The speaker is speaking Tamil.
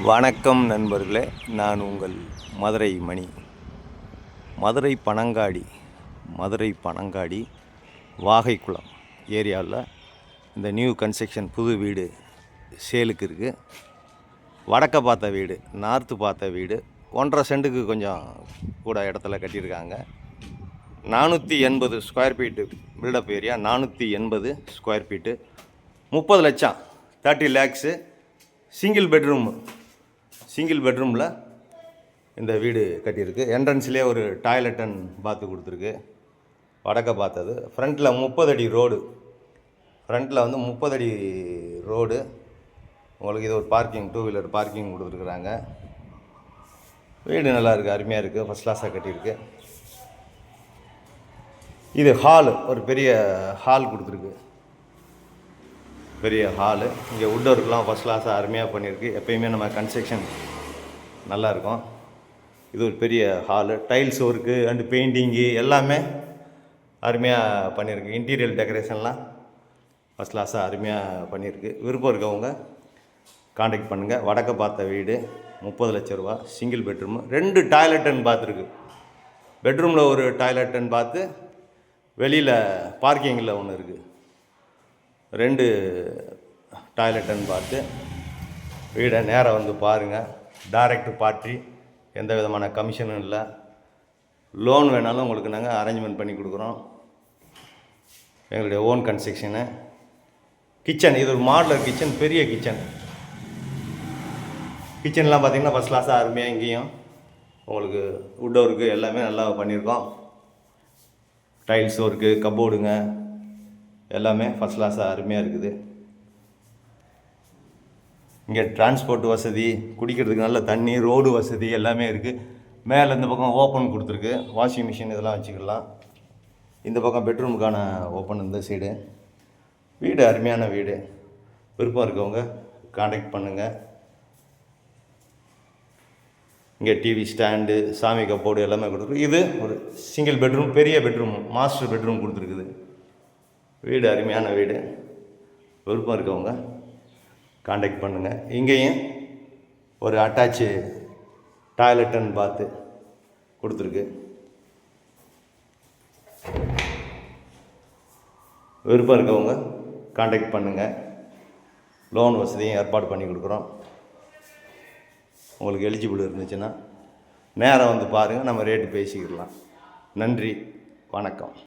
வணக்கம் நண்பர்களே, நான் உங்கள் மதுரை மணி. மதுரை பனங்காடி வாகைக்குளம் ஏரியாவில் இந்த நியூ கன்ஸ்ட்ரக்ஷன் புது வீடு சேலுக்கு இருக்குது. வடக்க பார்த்த வீடு, நார்த்து பார்த்த வீடு 1.5 சென்ட்டுக்கு கொஞ்சம் கூட இடத்துல கட்டியிருக்காங்க. 480 square feet build up area, 480 square feet, 30 லட்சம், 30 லேக்ஸு. சிங்கிள் பெட்ரூமில் இந்த வீடு கட்டியிருக்கு. என்ட்ரன்ஸ்லேயே ஒரு டாய்லெட் அண்ட் பாத்து கொடுத்துருக்கு. வடக்க பார்த்தது. ஃப்ரண்ட்டில் 30 அடி ரோடு. ஃப்ரண்ட்டில் வந்து 30 அடி ரோடு. உங்களுக்கு இது ஒரு பார்க்கிங், 2 வீலர் பார்க்கிங் கொடுத்துருக்குறாங்க. வீடு நல்லா இருக்குது, அருமையாக இருக்குது, ஃபஸ்ட் கிளாஸாக கட்டியிருக்கு. இது ஹாலு, ஒரு பெரிய ஹால் கொடுத்துருக்கு. பெரிய ஹாலு. இங்கே வுட் ஒர்க்லாம் ஃபஸ்ட் கிளாஸாக அருமையாக பண்ணியிருக்கு. எப்பயுமே நம்ம கன்ஸ்ட்ரக்ஷன் நல்லாயிருக்கும். இது ஒரு பெரிய hall. Tiles work and painting எல்லாமே அருமையாக பண்ணியிருக்கு. இன்டீரியர் டெக்கரேஷன்லாம் ஃபஸ்ட் கிளாஸாக அருமையாக பண்ணியிருக்கு. விருப்பம் இருக்கவங்க காண்டாக்ட் பண்ணுங்கள். வடக்க பார்த்த வீடு, 30 லட்ச ரூபா, சிங்கிள் பெட்ரூமு, 2 டாய்லெட் அண்ட் பாத் இருக்குது. பெட்ரூமில் ஒரு டாய்லெட் அண்ட் பாத்து, வெளியில் பார்க்கிங்கில் ஒன்று இருக்குது. 2 டாய்லெட் அண்ட் பாத்து. வீடை நேராக வந்து பாருங்கள். டைரக்ட் பார்ட்டி, எந்த விதமான கமிஷனும் இல்லை. லோன் வேணாலும் உங்களுக்கு நாங்கள் அரேஞ்ச்மெண்ட் பண்ணி கொடுக்குறோம். எங்களுடைய ஓன் கன்ஸ்ட்ரக்ஷனு. கிச்சன், இது ஒரு மாடலர் கிச்சன், பெரிய கிச்சன். கிச்சன்லாம் பார்த்திங்கன்னா ஃபஸ்ட் கிளாஸாக அருமையாக இங்கேயும் உங்களுக்கு வுட் ஒர்க்கு எல்லாமே நல்லா பண்ணியிருக்கோம். டைல்ஸ் ஒர்க்கு, கப்போர்டுங்க எல்லாமே ஃபஸ்ட் கிளாஸாக அருமையாக இருக்குது. இங்கே டிரான்ஸ்போர்ட் வசதி, குடிக்கிறதுக்கு நல்ல தண்ணி, ரோடு வசதி எல்லாமே இருக்குது. மேலே இந்த பக்கம் ஓப்பன் கொடுத்துருக்கு, வாஷிங் மிஷின் இதெல்லாம் வச்சுக்கலாம். இந்த பக்கம் பெட்ரூமுக்கான ஓப்பன் இந்த சைடு. வீடு அருமையான வீடு. விருப்பம் இருக்கவங்க காண்டாக்ட் பண்ணுங்கள். இங்கே டிவி ஸ்டாண்டு, சாமி கப்போர்டு எல்லாமே கொடுத்துருக்கு. இது ஒரு சிங்கிள் பெட்ரூம், பெரிய பெட்ரூம், மாஸ்டர் பெட்ரூம் கொடுத்துருக்குது. வீடு அருமையான வீடு. விருப்பம் இருக்கவங்க காண்டாக்ட் பண்ணுங்கள். இங்கேயும் ஒரு அட்டாச்சு டாய்லெட் அண்ட் பாத்து கொடுத்துருக்கு. விருப்பம் இருக்கவங்க காண்டாக்ட் பண்ணுங்கள். லோன் வசதியும் ஏற்பாடு பண்ணி கொடுக்குறோம். உங்களுக்கு எலிஜிபிள் இருந்துச்சுன்னா நேராக வந்து பாருங்கள், நம்ம ரேட்டு பேசிக்கிடலாம். நன்றி, வணக்கம்.